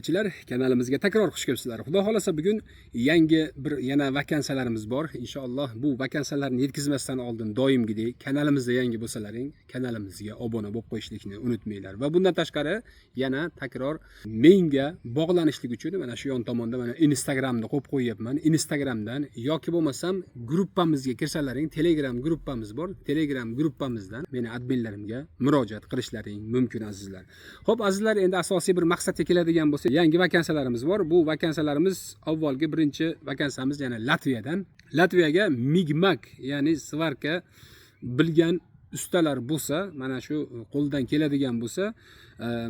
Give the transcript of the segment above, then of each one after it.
takipchilar, kanalimizga takror xush kelibsizlar. Xudo xolasa bugun yangi bir yana vakansiyalarimiz bor. Inshaalloh bu vakansiyalarni yetkazmasdan oldin doimgidek kanalimizda yangi bo'lsalaring, kanalimizga obuna bo'lib qo'yishlikni unutmanglar. Va bundan tashqari yana takror menga bog'lanishlik uchun mana shu yon tomonda mana Instagramni qo'yib qo'yapman. Instagramdan yoki bo'lmasam gruppamizga kirsalaring, Telegram gruppamiz bor. Telegram gruppamizdan meni adminlarimga murojaat qilishlaring mumkin azizlar. Xo'p azizlar, endi asosiy bir maqsadga keladigan bo'lsa, yangi vakansiyalarimiz bor. Bu vakansiyalarimiz avvalgi birinchi vakansiyamiz yana Latviyadan. Latviyaga migmak, ya'ni svarka bilgan ustalar bo'lsa, mana shu qo'ldan keladigan bo'lsa,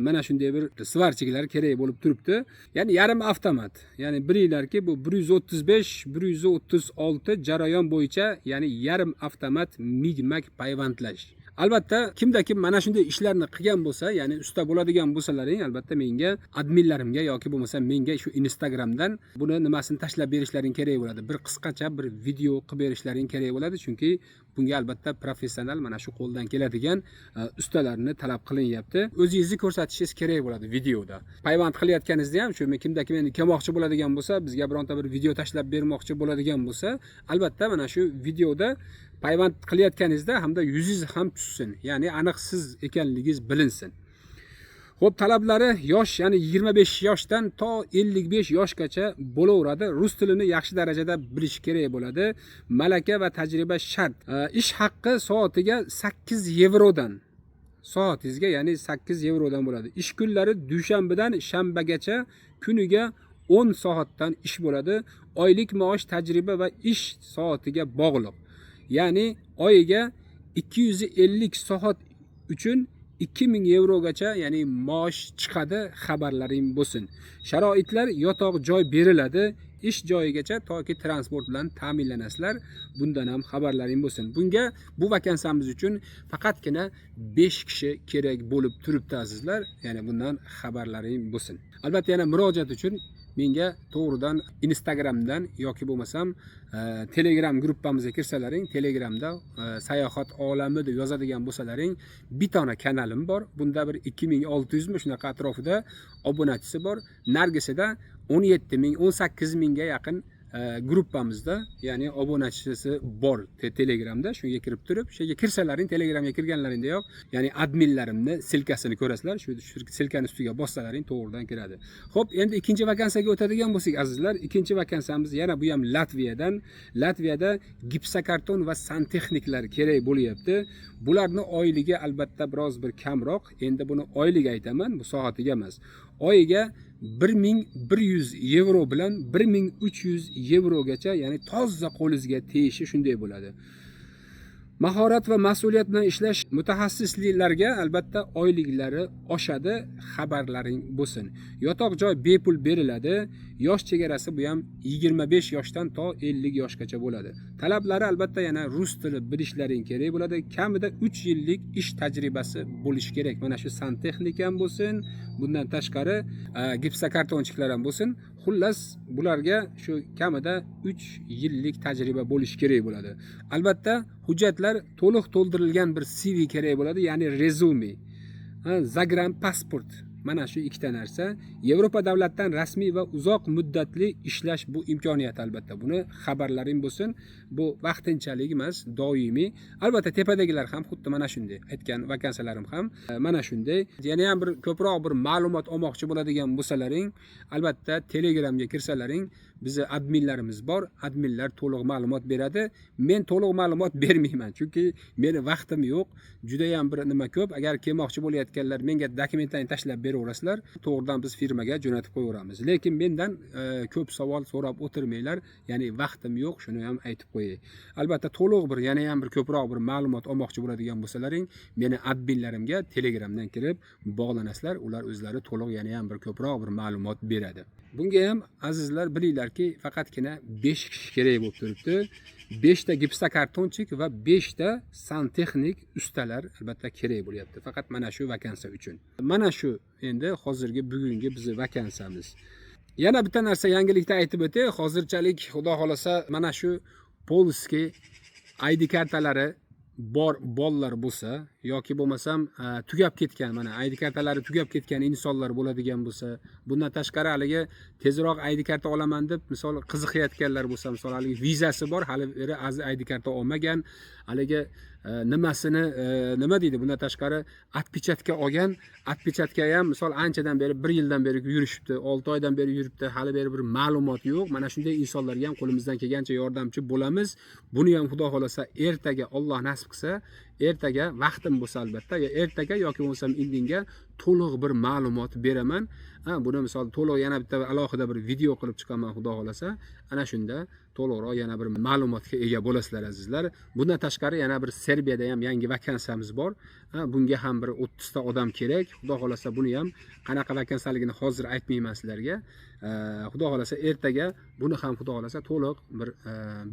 mana shunday bir svarchiklar kerak bo'lib turibdi. Ya'ni yarim avtomat. Ya'ni bilinglarki, bu 135-136 jarayon bo'yicha, ya'ni yarim avtomat migmak payvandlash. Albatta, kimda-kim mana shunday ishlarni qilgan bo'lsa, ya'ni usta bo'ladigan bo'lsalaring, albatta menga, adminlarimga yoki bo'lmasa menga shu Instagramdan buni nimasini tashlab berishlaring kerak bo'ladi. Bir qisqacha bir video qilib berishlaring kerak bo'ladi, chunki bunga albatta professional mana shu qo'ldan keladigan ustalarni talab qilinyapti. O'zingizni ko'rsatishingiz kerak bo'ladi videoda. Payvand qilayotganingizda ham shu kimda-kim endi kelmoqchi bo'ladigan bo'lsa, bizga bironta bir video tashlab bermoqchi bo'ladigan bo'lsa, albatta mana shu videoda payvand qilayotganingizda hamda yuzingiz ham tushsin, ya'ni aniq siz ekanligingiz bilinsin. Xo'p, talablari yosh, ya'ni 25 yoshdan to 55 yoshgacha bo'laveradi. Rus tilini yaxshi darajada bilish kerak bo'ladi. Malaka va tajriba shart. Ish haqqi soatiga 8 yevrodan. Soatingizga, ya'ni 8 yevrodan bo'ladi. Ish kunlari dushanbadan shanbagacha kuniga 10 soatdan ish bo'ladi. Oylik maosh tajriba va ish soatiga bog'liq. Ya'ni oyiga 250 soat uchun 2000 yevrogacha, ya'ni maosh chiqadi, xabarlaring bo'lsin. Sharoitlar yotoq joy beriladi, ish joyigacha toki transport bilan ta'minlanasizlar. Bundan ham xabarlaring bo'lsin. Bunga bu vakansiyamiz uchun faqatgina 5 kishi kerak bo'lib turibdi azizlar. Ya'ni bundan xabarlaring bo'lsin. Albatta yana murojaat uchun menga to'g'ridan Instagramdan yoki bo'lmasam Telegram gruppamizga kirsalaring, Telegramda sayohat olami deb yozadigan bo'lsalaring, bir tona kanalim bor. Bunda bir 2600 mi shunaqa atrofida obunachisi bor. Nargisida 17 ming, 18 mingga yaqin gruppamizda, ya'ni obunachisi bor Telegramda. Shunga kirib turib, shunga kirsalaring, Telegramga kirganlaringda yo'q, ya'ni adminlarimni silkasini ko'rasizlar. Shu silkani ustiga bossalaring to'g'ridan kiradi. Xo'p, endi ikkinchi vakansiyaga o'tadigan bo'lsak azizlar, ikkinchi vakansiyamiz yana bu ham Latviyadan. Latviyada gipsokarton va santexniklar kerak bo'lyapti. Bularning oyligi albatta biroz bir kamroq. Endi buni oyliga aytaman, bu soatiga emas. Oyiga 1100 yevro bilan 1300 yevrogacha, ya'ni toza qo'lingizga tegishi shunday bo'ladi. Mahorat va mas'uliyat bilan ishlash mutaxassisliklarga albatta oyliklari oshadi, xabarlaring bo'lsin. Yotoq joy bepul beriladi. Yosh chegarasi bu ham 25 yoshdan to 50 yoshgacha bo'ladi. Talablari albatta yana rus tili bilishlaring kerak bo'ladi. Kamida 3 yillik ish tajribasi bo'lishi kerak. Mana shu santexnik ham bo'lsin, bundan tashqari gipsokartonchiklar ham bo'lsin. Xullas, bularga shu kamida 3 yillik tajriba bo'lishi kerak bo'ladi. Albatta, hujjatlar to'liq to'ldirilgan bir CV kerak bo'ladi, ya'ni rezume, zagran pasport. Mana shu ikkita narsa. Yevropa davlatdan rasmiy va uzoq muddatli ishlash bu imkoniyat albatta. Buni xabarlaring bo'lsin. Bu vaqtinchalik emas, doimiy. Albatta tepadagilar ham xuddi mana shunday. Aytgan vakansiyalarim ham mana shunday. Yana ham bir ko'proq bir ma'lumot olmoqchi bo'ladigan bo'lsalaring, albatta Telegramga kirsalaring, bizi adminlarimiz bor. Adminlar to'liq ma'lumot beradi. Men to'liq ma'lumot bermayman, chunki meni vaqtim yo'q. Juda ham bir nima ko'p. Agar kelmoqchi bo'layotganlar menga dokumentlarni tashlab beraverasizlar, to'g'ridan biz firmaga jo'natib qo'yaveramiz. Lekin mendan ko'p savol so'rab o'tirmanglar, ya'ni vaqtim yo'q, shuni ham aytib qo'yay. Albatta to'liq bir yana ham bir ko'proq bir ma'lumot olmoqchi bo'ladigan bo'lsalaring, meni adminlarimga Telegramdan kirib bog'lanasizlar. Ular o'zlari to'liq yana ham bir ko'proq bir ma'lumot beradi. Bunga ham azizlar bilinglarki, faqatgina 5 kishi kerak bo'lib turibdi. 5 ta gipsokartonchik va 5 ta santexnik ustalar albatta kerak bo'lyapti. Faqat mana shu vakansiya uchun. Mana shu endi hozirgi bugungi bizning vakansiyamiz. Yana bitta narsa yangilikda aytib o'tay. Hozirchalik xudo xolasa mana shu Polskiy ID kartalari bor bolalar bo'lsa, yoki bo'lmasam tugab ketgan, mana ID kartalari tugab ketgan insonlar bo'ladigan bo'lsa, bundan tashqari haligi tezroq ID karta olaman deb misol qiziqayotganlar bo'lsa, misol haligi vizasi bor, hali beri ID karta olmagan, haligi nimasini nima deydi, bundan tashqari отпечатка olgan, отпечатка ham misol anchadan beri 1 yildan beri yurishibdi, 6 oydan beri yuribdi, hali beri bir ma'lumot yo'q. Mana shunday insonlarga ham qo'limizdan kelgancha yordamchi bo'lamiz. Buni ham Xudo xolasa ertaga Alloh nasib qilsa, ertaga vaqtim bo'lsa albatta, ertaga yoki bo'lmasam indinga to'liq bir ma'lumot beraman. Buni misol to'liq yana bitta alohida bir video qilib chiqaman Xudo xolasa. Ana shunda to'liqroq yana bir ma'lumotga ega bo'lasizlar azizlar. Bundan tashqari yana bir Serbiyada ham yangi vakansiyamiz bor. Bunga ham bir 30 ta odam kerak. Xudo xolasa buni ham qanaqa vakansiyaligini hozir aytmayman sizlarga. Xudo xolasa ertaga buni ham Xudo xolasa to'liq bir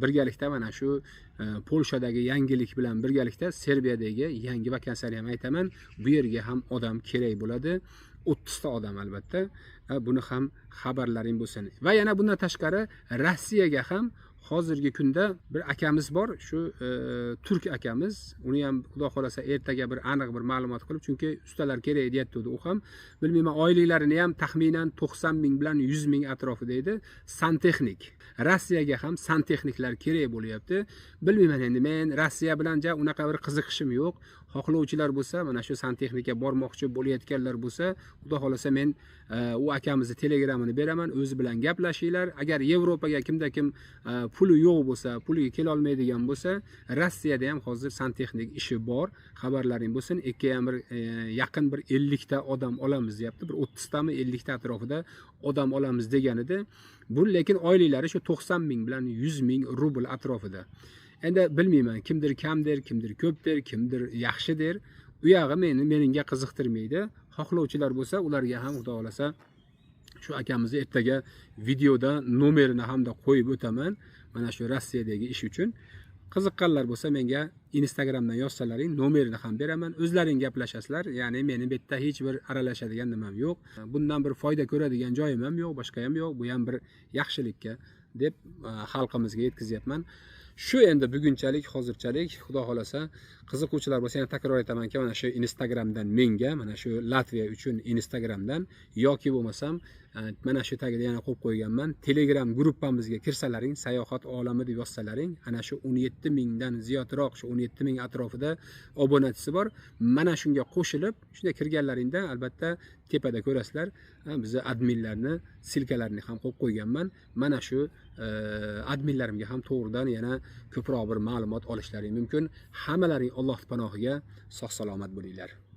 birgalikda mana shu Polshadagi yangilik bilan birgalikda Serbiyadagi yangi vakansiyani ham aytaman. Bu yerga ham odam kerak bo'ladi. 30 ta odam albatta. Buni ham xabarlaring bo'lsin. Va yana bundan tashqari Rossiyaga ham hozirgi kunda bir akamiz bor, shu turk akamiz. Uni ham Xudo xolasa ertaga bir aniq bir ma'lumot qilib, chunki ustalar kerak deyapti u ham. Bilmayman, oyliklarini ham taxminan 90 ming bilan 100 ming atrofida edi. Santexnik. Rossiyaga ham santexniklar kerak bo'lyapti. Bilmayman, endi men Rossiya bilan unaqa bir qiziqishim yo'q. Xohlovchilar bo'lsa, mana shu santexnika bormoqchi bo'layotganlar bo'lsa, Xudo xolasa men u akamizni telegramini beraman, o'zi bilan gaplashinglar. Agar Yevropaga kimda-kim puli yo'q bo'lsa, puliga kela olmaydigan bo'lsa, Rossiyada ham hozir santexnik ishi bor. Xabarlaring bo'lsin. Ikki ham bir yaqin bir 50 ta odam olamiz deyapti. Bir 30 tami 50 ta atrofida odam olamiz degan edi. Bu lekin oyliklari shu 90 ming bilan 100 ming rubl atrofida. Endi bilmayman, kimdir kamdir, kimdir ko'pdir, kimdir yaxshidir. U yog'i menga qiziqtirmaydi. Xohlovchilar bo'lsa, ularga ham Xudo xolasa shu akamizni ertaga videoda nomerini hamda qo'yib o'taman. Mana shu Rossiyadagi ish uchun. Qiziqqanlar bo'lsa menga Instagramdan yozsalaring, nomerini ham beraman. O'zlaring gaplashasizlar. Ya'ni meni bu yerda hech bir aralashadigan nimam yo'q. Bundan bir foyda ko'radigan joyim ham yo'q, boshqa ham yo'q. Bu ham bir yaxshilikka deb xalqimizga yetkazyapman. Shu endi bugunchalik, hozirchalik. Xudo xolasa qiziquvchilar bo'lsa, yana takror aytamanki, mana shu Instagramdan menga, mana shu Latviya uchun Instagramdan yoki bo'lmasam mana shu tagida yana qo'yib qo'yganman. Telegram gruppamizga kirsalaring, sayohat olami deb yozsalaring, ana shu 17 mingdan ziyodroq, shu 17 ming atrofida obunachisi bor. Mana shunga qo'shilib, shunday kirganlaringda albatta tepada ko'rasizlar. Bizni adminlarni silkalarini ham qo'yib qo'yganman. Mana shu adminlarimga ham to'g'ridan yana ko'proq bir ma'lumot olishlaring mumkin. Hammalaring Alloh panohiga sog' salomat bo'linglar.